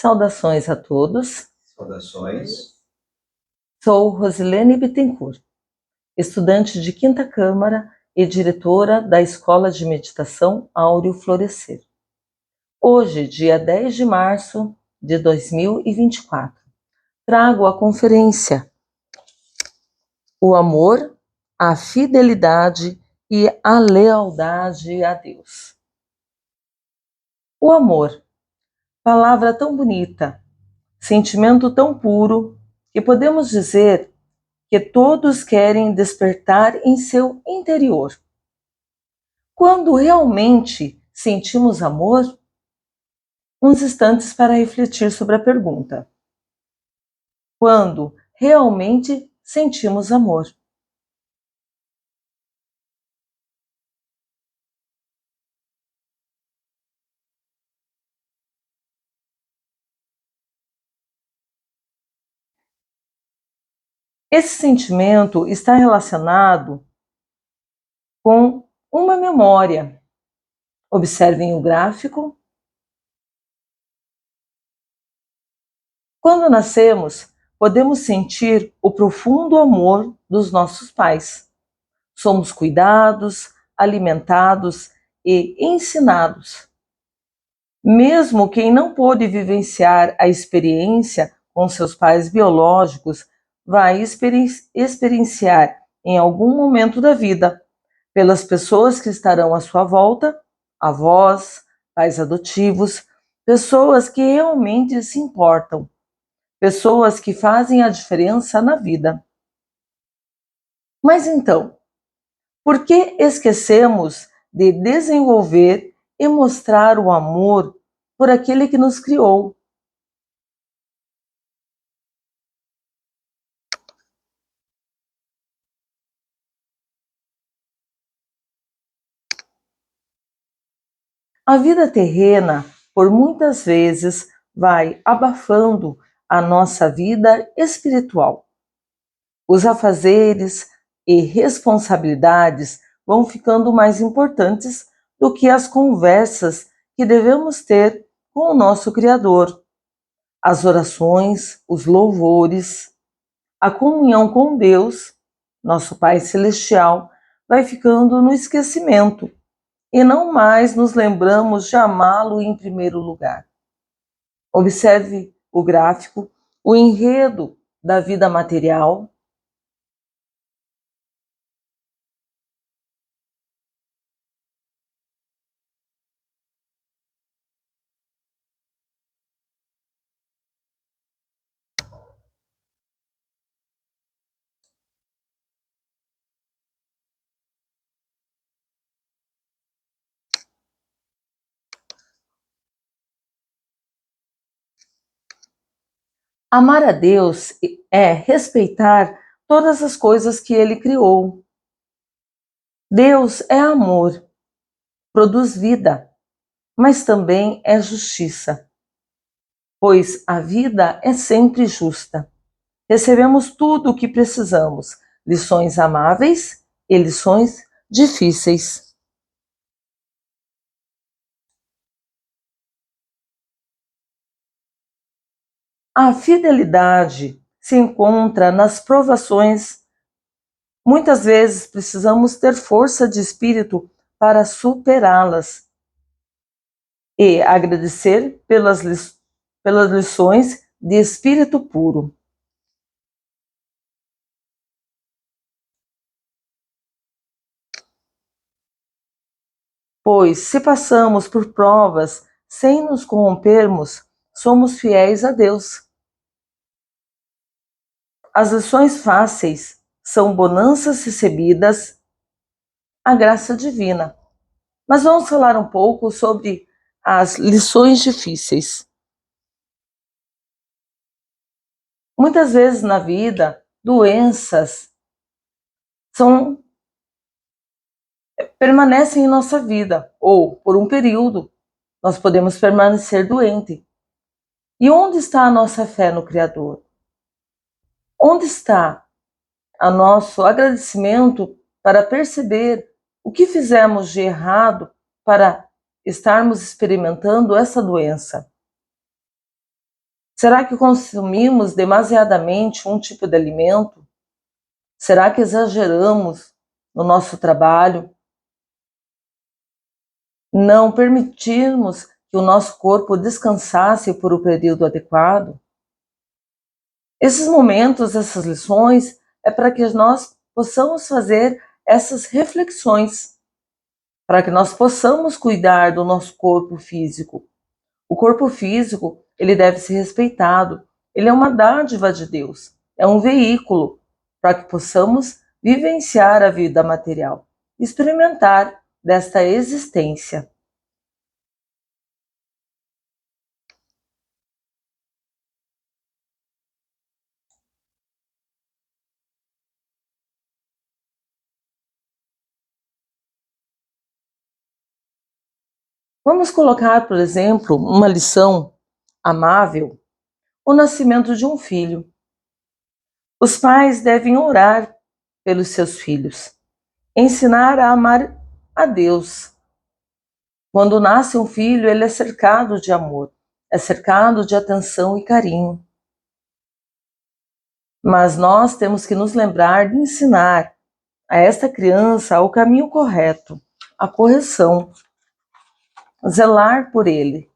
Saudações a todos. Saudações. Sou Rosilene Bittencourt, estudante de Quinta Câmara e diretora da Escola de Meditação Áureo Florescer. Hoje, dia 10 de março de 2024, trago a conferência O Amor, a Fidelidade e a Lealdade a Deus. O amor, palavra tão bonita, sentimento tão puro, que podemos dizer que todos querem despertar em seu interior. Quando realmente sentimos amor? Uns instantes para refletir sobre a pergunta. Quando realmente sentimos amor? Esse sentimento está relacionado com uma memória. Observem o gráfico. Quando nascemos, podemos sentir o profundo amor dos nossos pais. Somos cuidados, alimentados e ensinados. Mesmo quem não pôde vivenciar a experiência com seus pais biológicos, vai experienciar em algum momento da vida, pelas pessoas que estarão à sua volta, avós, pais adotivos, pessoas que realmente se importam, pessoas que fazem a diferença na vida. Mas então, por que esquecemos de desenvolver e mostrar o amor por aquele que nos criou? A vida terrena, por muitas vezes, vai abafando a nossa vida espiritual. Os afazeres e responsabilidades vão ficando mais importantes do que as conversas que devemos ter com o nosso Criador. As orações, os louvores, a comunhão com Deus, nosso Pai Celestial, vai ficando no esquecimento e não mais nos lembramos de amá-lo em primeiro lugar. Observe o gráfico, o enredo da vida material. Amar a Deus é respeitar todas as coisas que Ele criou. Deus é amor, produz vida, mas também é justiça, pois a vida é sempre justa. Recebemos tudo o que precisamos, lições amáveis e lições difíceis. A fidelidade se encontra nas provações. Muitas vezes precisamos ter força de espírito para superá-las e agradecer pelas lições de espírito puro. Pois, se passamos por provas sem nos corrompermos, somos fiéis a Deus. As lições fáceis são bonanças recebidas, a graça divina. Mas vamos falar um pouco sobre as lições difíceis. Muitas vezes na vida, doenças permanecem em nossa vida, ou por um período, nós podemos permanecer doente. E onde está a nossa fé no Criador? Onde está o nosso agradecimento para perceber o que fizemos de errado para estarmos experimentando essa doença? Será que consumimos demasiadamente um tipo de alimento? Será que exageramos no nosso trabalho? Não permitirmos que o nosso corpo descansasse por um período adequado? Esses momentos, essas lições, é para que nós possamos fazer essas reflexões, para que nós possamos cuidar do nosso corpo físico. O corpo físico, ele deve ser respeitado. Ele é uma dádiva de Deus, é um veículo para que possamos vivenciar a vida material, experimentar desta existência. Vamos colocar, por exemplo, uma lição amável, o nascimento de um filho. Os pais devem orar pelos seus filhos, ensinar a amar a Deus. Quando nasce um filho, ele é cercado de amor, é cercado de atenção e carinho. Mas nós temos que nos lembrar de ensinar a esta criança o caminho correto, a correção, zelar por ele.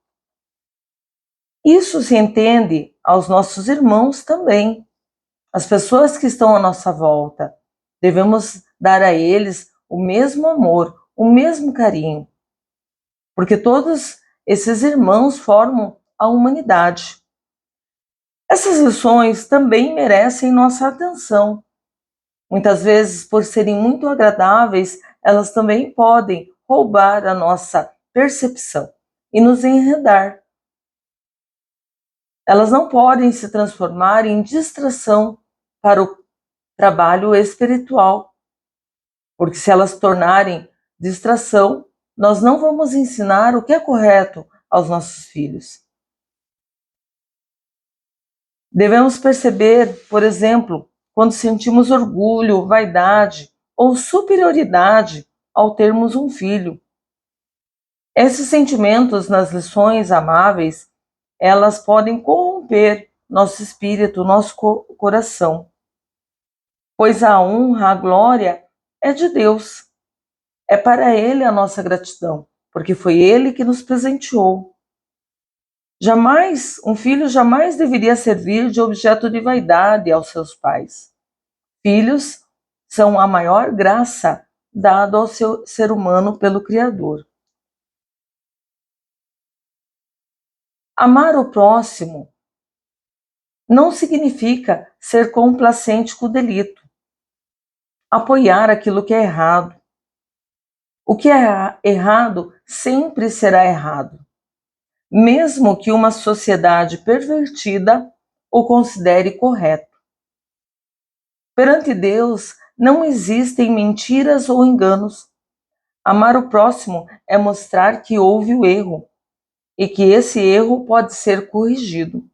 Isso se entende aos nossos irmãos também, as pessoas que estão à nossa volta. Devemos dar a eles o mesmo amor, o mesmo carinho, porque todos esses irmãos formam a humanidade. Essas lições também merecem nossa atenção. Muitas vezes, por serem muito agradáveis, elas também podem roubar a nossa percepção e nos enredar. Elas não podem se transformar em distração para o trabalho espiritual, porque se elas tornarem distração, nós não vamos ensinar o que é correto aos nossos filhos. Devemos perceber, por exemplo, quando sentimos orgulho, vaidade ou superioridade ao termos um filho. Esses sentimentos nas lições amáveis, elas podem corromper nosso espírito, nosso coração, pois a honra, a glória é de Deus. É para Ele a nossa gratidão, porque foi Ele que nos presenteou. Jamais, um filho jamais deveria servir de objeto de vaidade aos seus pais. Filhos são a maior graça dada ao seu ser humano pelo Criador. Amar o próximo não significa ser complacente com o delito, apoiar aquilo que é errado. O que é errado sempre será errado, mesmo que uma sociedade pervertida o considere correto. Perante Deus, não existem mentiras ou enganos. Amar o próximo é mostrar que houve o erro e que esse erro pode ser corrigido.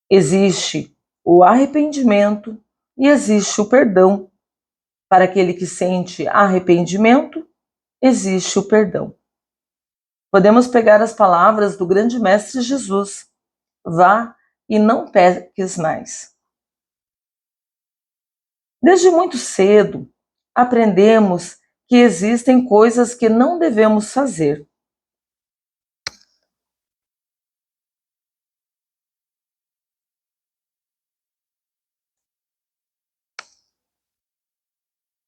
Existe o arrependimento e existe o perdão. Para aquele que sente arrependimento, existe o perdão. Podemos pegar as palavras do grande mestre Jesus: vá e não peques mais. Desde muito cedo, aprendemos que existem coisas que não devemos fazer.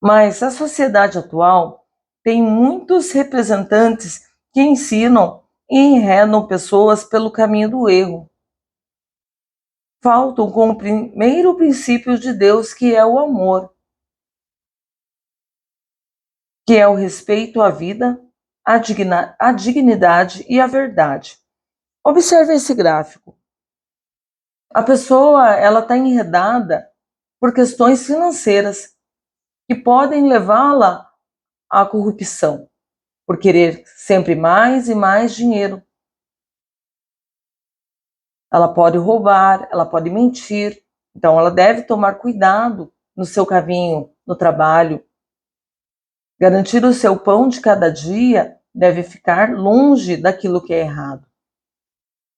Mas a sociedade atual tem muitos representantes que ensinam e enredam pessoas pelo caminho do erro. Faltam com o primeiro princípio de Deus, que é o amor, que é o respeito à vida, à dignidade e à verdade. Observe esse gráfico. A pessoa ela está enredada por questões financeiras que podem levá-la à corrupção, por querer sempre mais e mais dinheiro. Ela pode roubar, ela pode mentir, então ela deve tomar cuidado no seu caminho, no trabalho. Garantir o seu pão de cada dia deve ficar longe daquilo que é errado.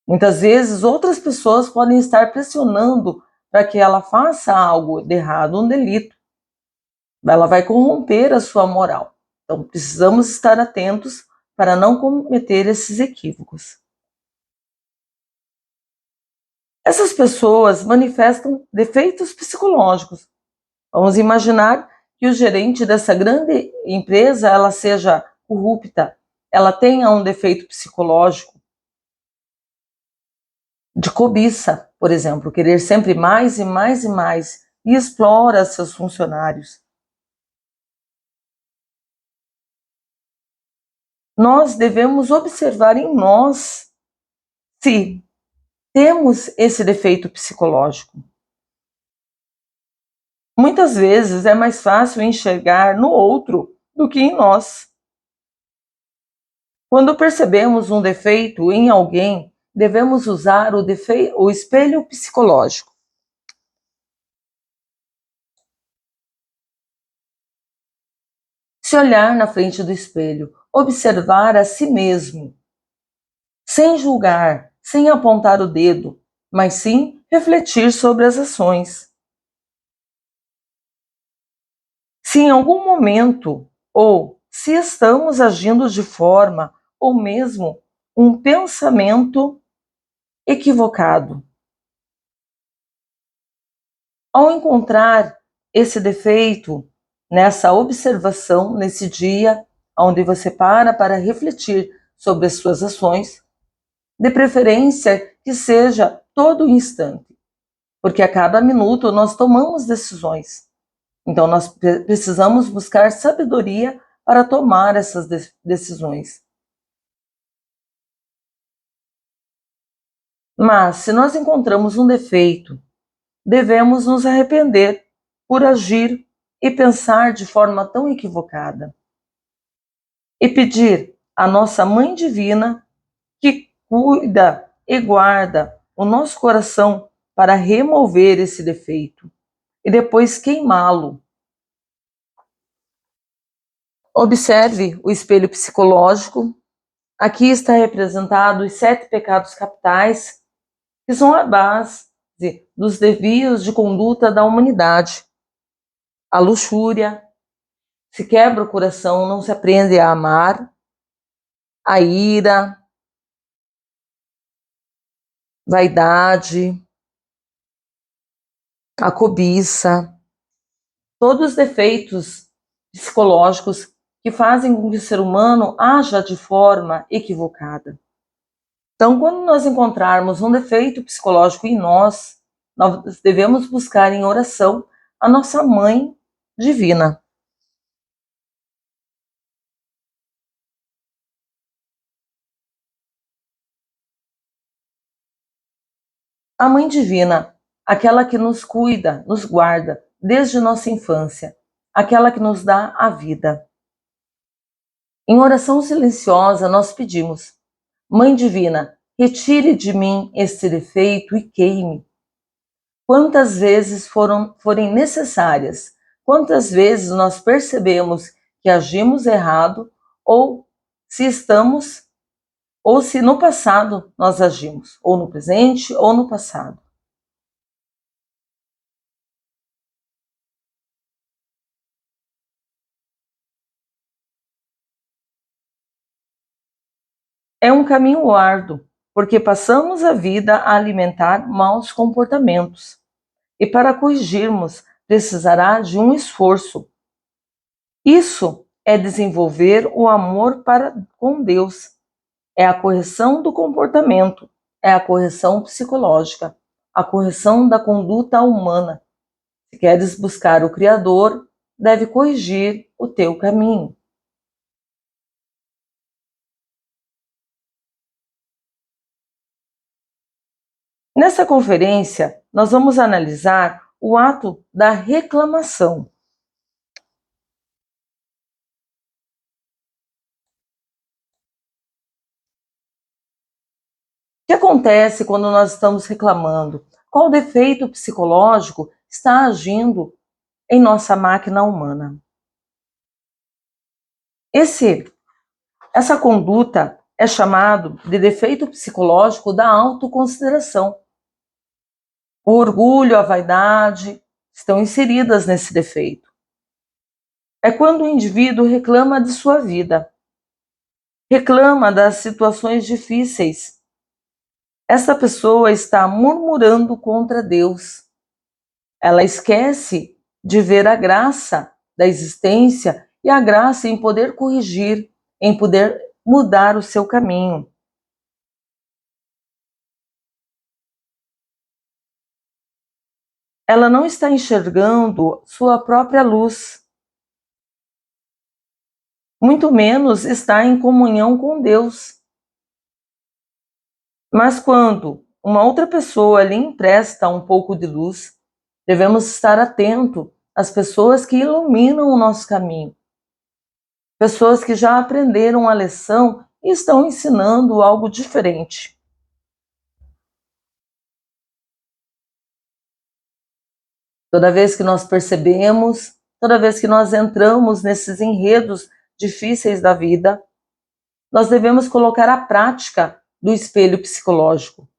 Muitas vezes, outras pessoas podem estar pressionando para que ela faça algo de errado, um delito. Ela vai corromper a sua moral. Então, precisamos estar atentos para não cometer esses equívocos. Essas pessoas manifestam defeitos psicológicos. Vamos imaginar que o gerente dessa grande empresa ela seja corrupta, ela tenha um defeito psicológico de cobiça, por exemplo, querer sempre mais e mais e mais e explora seus funcionários. Nós devemos observar em nós se temos esse defeito psicológico. Muitas vezes é mais fácil enxergar no outro do que em nós. Quando percebemos um defeito em alguém, devemos usar o espelho psicológico. Se olhar na frente do espelho, observar a si mesmo, sem julgar, sem apontar o dedo, mas sim refletir sobre as ações. Se em algum momento ou se estamos agindo de forma ou mesmo um pensamento equivocado. Ao encontrar esse defeito nessa observação, nesse dia onde você para refletir sobre as suas ações, de preferência que seja todo instante, porque a cada minuto nós tomamos decisões. Então nós precisamos buscar sabedoria para tomar essas decisões. Mas se nós encontramos um defeito, devemos nos arrepender por agir e pensar de forma tão equivocada. E pedir à nossa Mãe Divina que cuida e guarda o nosso coração para remover esse defeito e depois queimá-lo. Observe o espelho psicológico. Aqui está representado os 7 pecados capitais, que são a base dos desvios de conduta da humanidade. A luxúria, se quebra o coração, não se aprende a amar. A ira, vaidade, a cobiça, todos os defeitos psicológicos que fazem com que o ser humano haja de forma equivocada. Então, quando nós encontrarmos um defeito psicológico em nós devemos buscar em oração a nossa Mãe Divina. A Mãe Divina, aquela que nos cuida, nos guarda desde nossa infância, aquela que nos dá a vida. Em oração silenciosa, nós pedimos: Mãe Divina, retire de mim este defeito e queime. Quantas vezes forem necessárias, quantas vezes nós percebemos que agimos errado, ou se estamos, ou se no passado nós agimos, ou no presente ou no passado. É um caminho árduo, porque passamos a vida a alimentar maus comportamentos. E para corrigirmos, precisará de um esforço. Isso é desenvolver o amor para com Deus. É a correção do comportamento, é a correção psicológica, a correção da conduta humana. Se queres buscar o Criador, deve corrigir o teu caminho. Nessa conferência, nós vamos analisar o ato da reclamação. O que acontece quando nós estamos reclamando? Qual defeito psicológico está agindo em nossa máquina humana? Essa conduta, é chamado de defeito psicológico da autoconsideração. O orgulho, a vaidade estão inseridas nesse defeito. É quando o indivíduo reclama de sua vida, reclama das situações difíceis. Essa pessoa está murmurando contra Deus. Ela esquece de ver a graça da existência e a graça em poder corrigir, em poder mudar o seu caminho. Ela não está enxergando sua própria luz, muito menos está em comunhão com Deus. Mas quando uma outra pessoa lhe empresta um pouco de luz, devemos estar atento às pessoas que iluminam o nosso caminho, pessoas que já aprenderam a lição e estão ensinando algo diferente. Toda vez que nós percebemos, toda vez que nós entramos nesses enredos difíceis da vida, nós devemos colocar a prática do espelho psicológico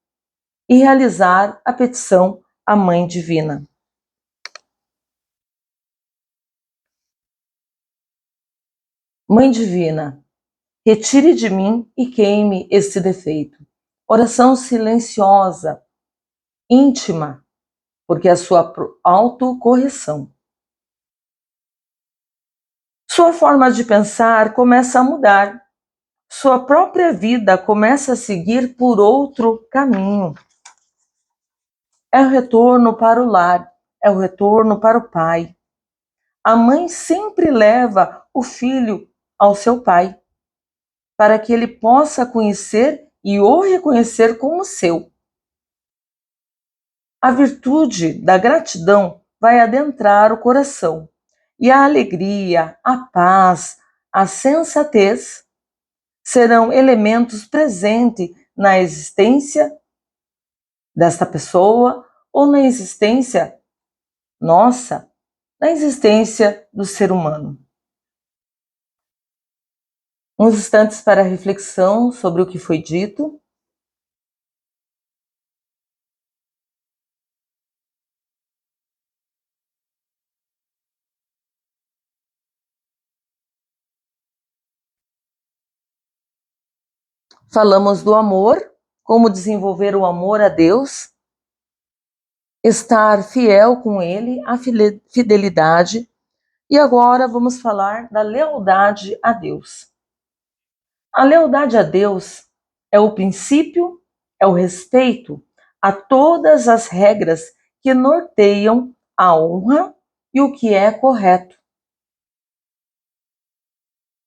e realizar a petição à Mãe Divina. Mãe Divina, retire de mim e queime este defeito. Oração silenciosa, íntima, porque é a sua autocorreção. Sua forma de pensar começa a mudar. Sua própria vida começa a seguir por outro caminho. É o retorno para o lar, é o retorno para o pai. A mãe sempre leva o filho ao seu pai, para que ele possa conhecer e o reconhecer como seu. A virtude da gratidão vai adentrar o coração, e a alegria, a paz, a sensatez serão elementos presentes na existência desta pessoa ou na existência nossa, na existência do ser humano. Uns instantes para reflexão sobre o que foi dito. Falamos do amor, como desenvolver o amor a Deus, estar fiel com Ele, a fidelidade, e agora vamos falar da lealdade a Deus. A lealdade a Deus é o princípio, é o respeito a todas as regras que norteiam a honra e o que é correto.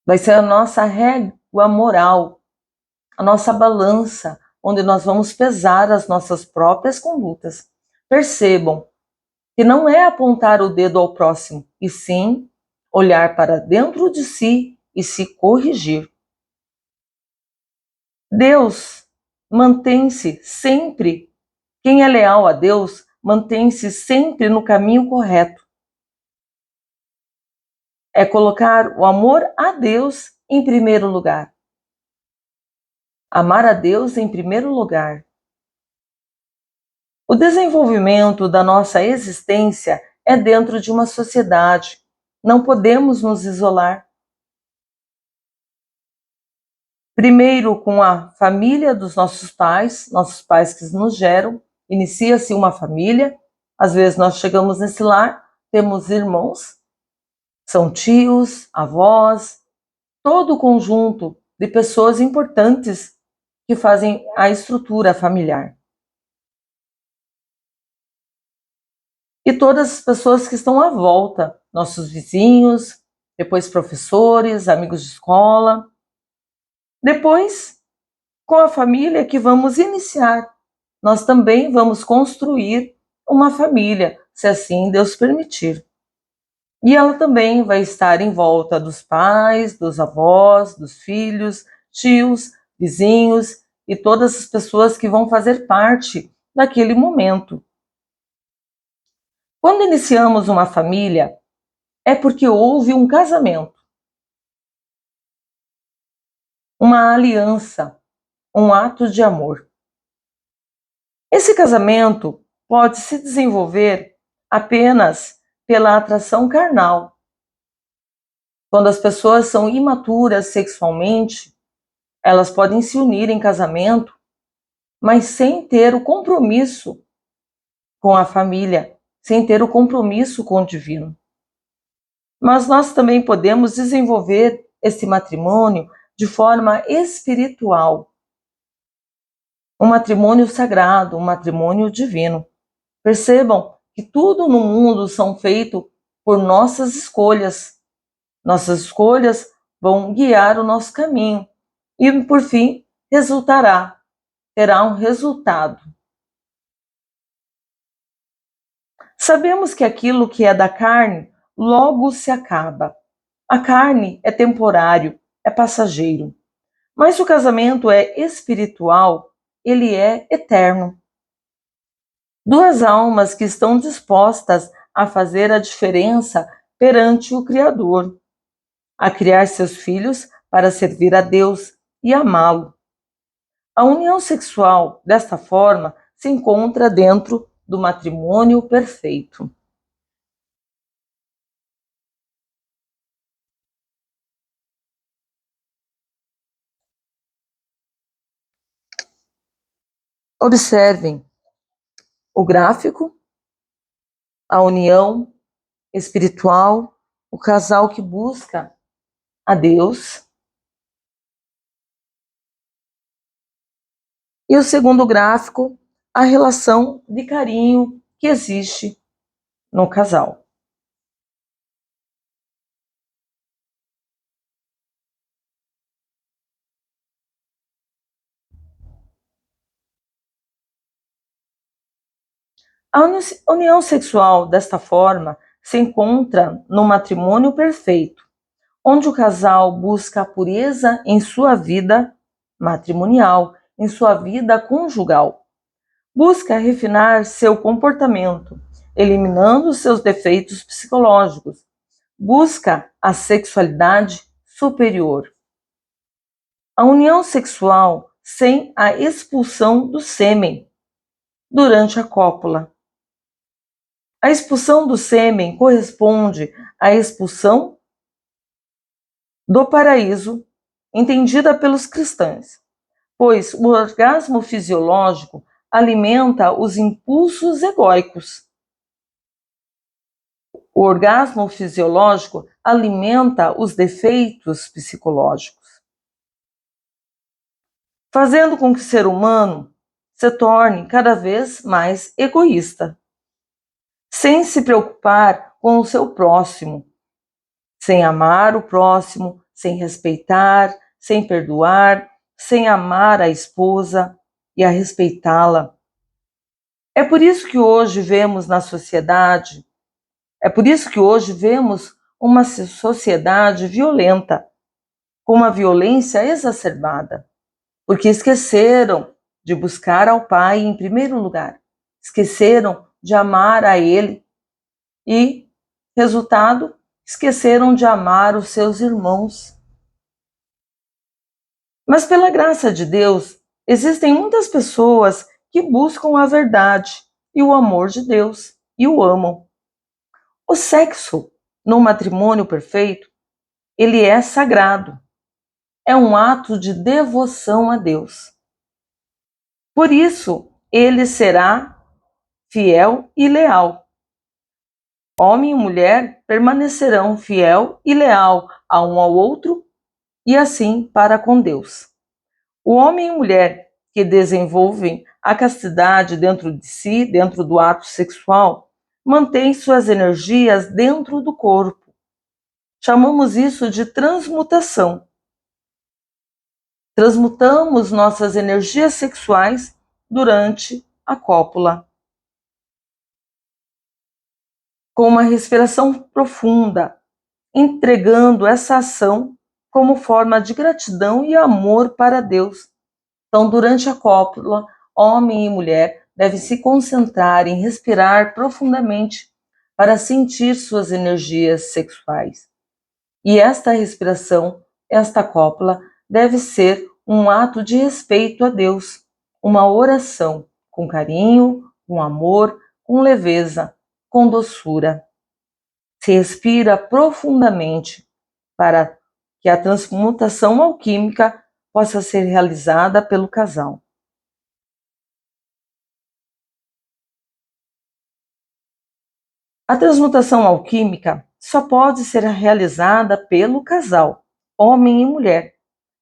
Vai ser a nossa régua moral, a nossa balança, onde nós vamos pesar as nossas próprias condutas. Percebam que não é apontar o dedo ao próximo, e sim olhar para dentro de si e se corrigir. Deus mantém-se sempre, quem é leal a Deus, mantém-se sempre no caminho correto. É colocar o amor a Deus em primeiro lugar. Amar a Deus em primeiro lugar. O desenvolvimento da nossa existência é dentro de uma sociedade. Não podemos nos isolar. Primeiro, com a família dos nossos pais que nos geram, inicia-se uma família. Às vezes nós chegamos nesse lar, temos irmãos, são tios, avós, todo o conjunto de pessoas importantes que fazem a estrutura familiar. E todas as pessoas que estão à volta, nossos vizinhos, depois professores, amigos de escola. Depois, com a família que vamos iniciar, nós também vamos construir uma família, se assim Deus permitir. E ela também vai estar em volta dos pais, dos avós, dos filhos, tios, vizinhos e todas as pessoas que vão fazer parte daquele momento. Quando iniciamos uma família, é porque houve um casamento. uma aliança, um ato de amor. Esse casamento pode se desenvolver apenas pela atração carnal. Quando as pessoas são imaturas sexualmente, elas podem se unir em casamento, mas sem ter o compromisso com a família, sem ter o compromisso com o divino. Mas nós também podemos desenvolver esse matrimônio de forma espiritual, um matrimônio sagrado, um matrimônio divino. Percebam que tudo no mundo são feitos por nossas escolhas. Nossas escolhas vão guiar o nosso caminho e, por fim, terá um resultado. Sabemos que aquilo que é da carne logo se acaba. A carne é temporário, é passageiro. Mas se o casamento é espiritual, ele é eterno. Duas almas que estão dispostas a fazer a diferença perante o Criador, a criar seus filhos para servir a Deus e amá-lo. A união sexual, desta forma, se encontra dentro do matrimônio perfeito. Observem o gráfico, a união espiritual, o casal que busca a Deus. E o segundo gráfico, a relação de carinho que existe no casal. A união sexual, desta forma, se encontra no matrimônio perfeito, onde o casal busca a pureza em sua vida matrimonial, em sua vida conjugal. Busca refinar seu comportamento, eliminando seus defeitos psicológicos. Busca a sexualidade superior. A união sexual sem a expulsão do sêmen durante a cópula. A expulsão do sêmen corresponde à expulsão do paraíso, entendida pelos cristãos, pois o orgasmo fisiológico alimenta os impulsos egóicos. O orgasmo fisiológico alimenta os defeitos psicológicos, fazendo com que o ser humano se torne cada vez mais egoísta, sem se preocupar com o seu próximo, sem amar o próximo, sem respeitar, sem perdoar, sem amar a esposa e a respeitá-la. É por isso que hoje vemos na sociedade, é por isso que hoje vemos uma sociedade violenta, com uma violência exacerbada, porque esqueceram de buscar ao Pai em primeiro lugar, esqueceram de amar a Ele e, resultado, esqueceram de amar os seus irmãos. Mas pela graça de Deus, existem muitas pessoas que buscam a verdade e o amor de Deus e o amam. O sexo no matrimônio perfeito, ele é sagrado. É um ato de devoção a Deus. Por isso, ele será fiel e leal. Homem e mulher permanecerão fiel e leal a um ao outro e assim para com Deus. O homem e mulher que desenvolvem a castidade dentro de si, dentro do ato sexual, mantêm suas energias dentro do corpo. Chamamos isso de transmutação. Transmutamos nossas energias sexuais durante a cópula. Com uma respiração profunda, entregando essa ação como forma de gratidão e amor para Deus. Então, durante a cópula, homem e mulher devem se concentrar em respirar profundamente para sentir suas energias sexuais. E esta respiração, esta cópula, deve ser um ato de respeito a Deus, uma oração com carinho, com amor, com leveza, com doçura. Se respira profundamente para que a transmutação alquímica possa ser realizada pelo casal. A transmutação alquímica só pode ser realizada pelo casal, homem e mulher,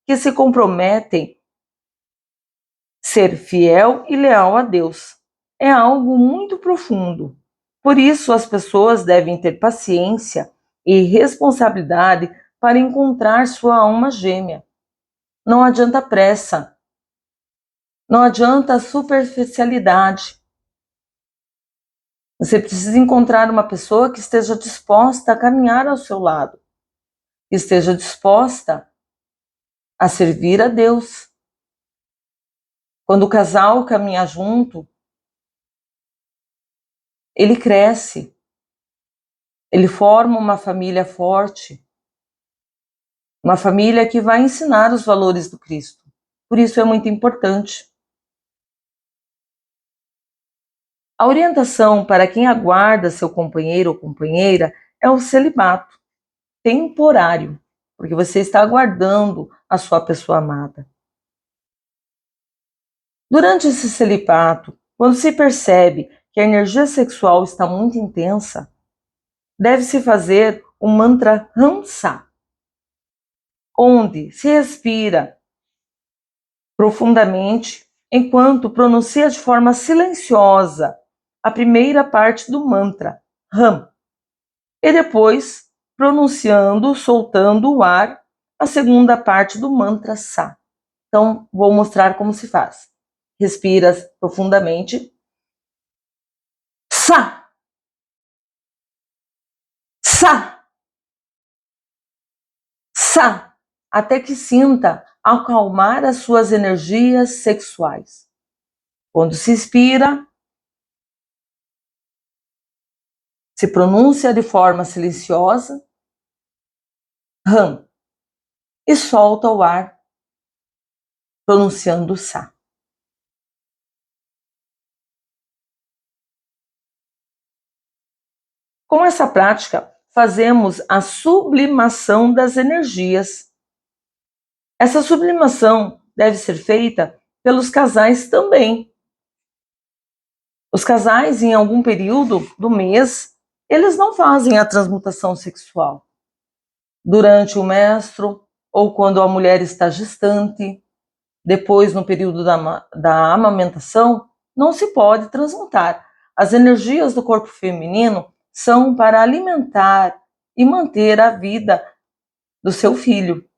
que se comprometem a ser fiel e leal a Deus. É algo muito profundo. Por isso, as pessoas devem ter paciência e responsabilidade para encontrar sua alma gêmea. Não adianta pressa, não adianta superficialidade. Você precisa encontrar uma pessoa que esteja disposta a caminhar ao seu lado, que esteja disposta a servir a Deus. Quando o casal caminha junto, ele cresce, ele forma uma família forte, uma família que vai ensinar os valores do Cristo. Por isso é muito importante. A orientação para quem aguarda seu companheiro ou companheira é o celibato temporário, porque você está aguardando a sua pessoa amada. Durante esse celibato, quando se percebe que a energia sexual está muito intensa, deve-se fazer o mantra Hamsa, onde se respira profundamente enquanto pronuncia de forma silenciosa a primeira parte do mantra, Ram, e depois pronunciando, soltando o ar, a segunda parte do mantra Sa. Então, vou mostrar como se faz. Respira profundamente. Sa! Sa! Sa! Até que sinta acalmar as suas energias sexuais. Quando se inspira, se pronuncia de forma silenciosa, Ram, e solta o ar, pronunciando Sa. Com essa prática, fazemos a sublimação das energias. Essa sublimação deve ser feita pelos casais também. Os casais, em algum período do mês, eles não fazem a transmutação sexual. Durante o menstruo, ou quando a mulher está gestante, depois no período da amamentação, não se pode transmutar. As energias do corpo feminino são para alimentar e manter a vida do seu filho.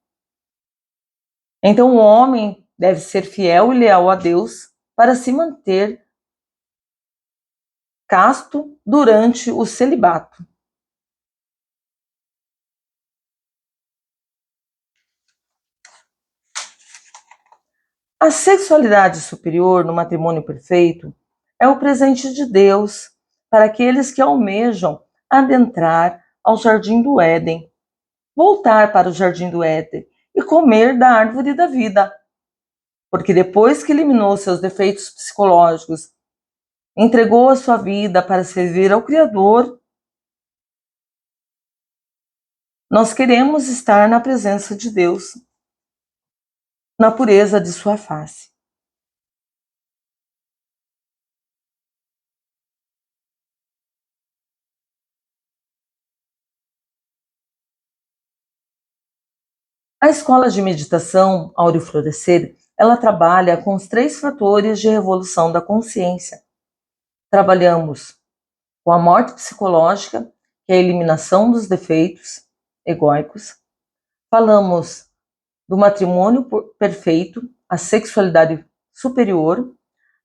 Então o homem deve ser fiel e leal a Deus para se manter casto durante o celibato. A sexualidade superior no matrimônio perfeito é o presente de Deus para aqueles que almejam adentrar ao jardim do Éden, voltar para o jardim do Éden e comer da árvore da vida. Porque depois que eliminou seus defeitos psicológicos, entregou a sua vida para servir ao Criador, nós queremos estar na presença de Deus, na pureza de sua face. A escola de meditação Áureo Florescer, ela trabalha com os 3 fatores de revolução da consciência. Trabalhamos com a morte psicológica, que é a eliminação dos defeitos egóicos. Falamos do matrimônio perfeito, a sexualidade superior.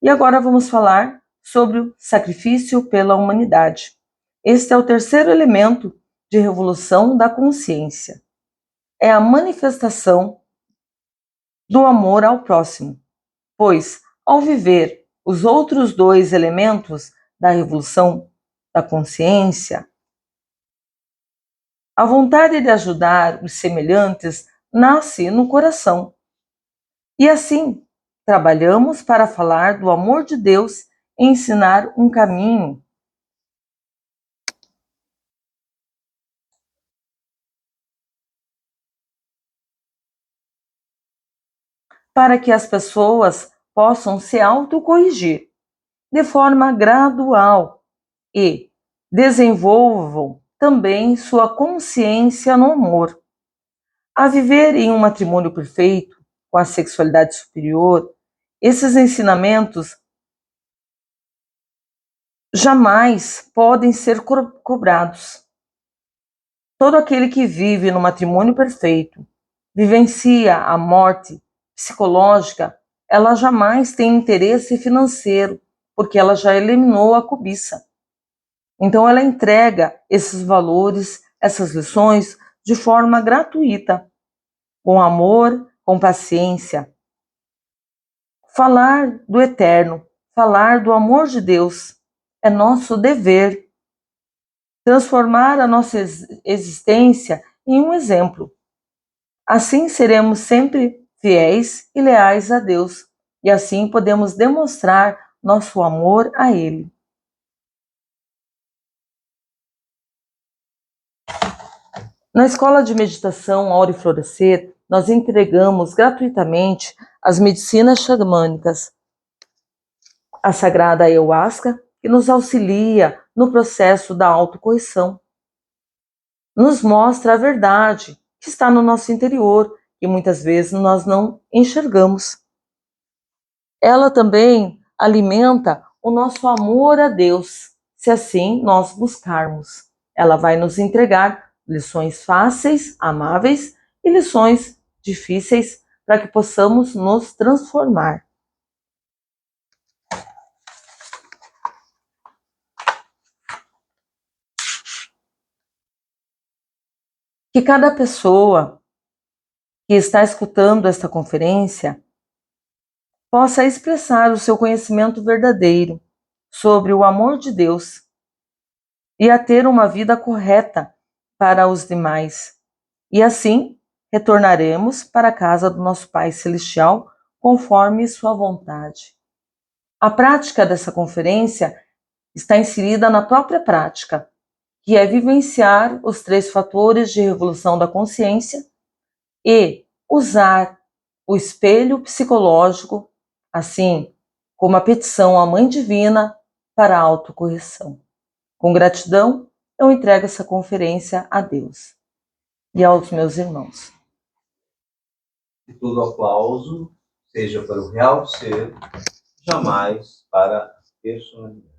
E agora vamos falar sobre o sacrifício pela humanidade. Este é o terceiro elemento de revolução da consciência. É a manifestação do amor ao próximo, pois, ao viver os outros 2 elementos da revolução da consciência, a vontade de ajudar os semelhantes nasce no coração. E assim, trabalhamos para falar do amor de Deus e ensinar um caminho para que as pessoas possam se autocorrigir de forma gradual e desenvolvam também sua consciência no amor. A viver em um matrimônio perfeito, com a sexualidade superior, esses ensinamentos jamais podem ser cobrados. Todo aquele que vive no matrimônio perfeito, vivencia a morte psicológica, ela jamais tem interesse financeiro, porque ela já eliminou a cobiça. Então ela entrega esses valores, essas lições, de forma gratuita, com amor, com paciência. Falar do eterno, falar do amor de Deus, é nosso dever. Transformar a nossa existência em um exemplo. Assim seremos sempre fiéis e leais a Deus, e assim podemos demonstrar nosso amor a Ele. Na Escola de Meditação Aura e Florescer, nós entregamos gratuitamente as medicinas xamânicas, a Sagrada Ayahuasca, que nos auxilia no processo da autocorreção. Nos mostra a verdade que está no nosso interior e muitas vezes nós não enxergamos. Ela também alimenta o nosso amor a Deus, se assim nós buscarmos. Ela vai nos entregar lições fáceis, amáveis e lições difíceis para que possamos nos transformar. Que cada pessoa que está escutando esta conferência possa expressar o seu conhecimento verdadeiro sobre o amor de Deus e a ter uma vida correta para os demais. E assim retornaremos para a casa do nosso Pai Celestial conforme sua vontade. A prática dessa conferência está inserida na própria prática, que é vivenciar os 3 fatores de revolução da consciência e usar o espelho psicológico, assim como a petição à Mãe Divina para a autocorreção. Com gratidão, eu entrego essa conferência a Deus e aos meus irmãos. E todo aplauso seja para o real ser, jamais para a personalidade.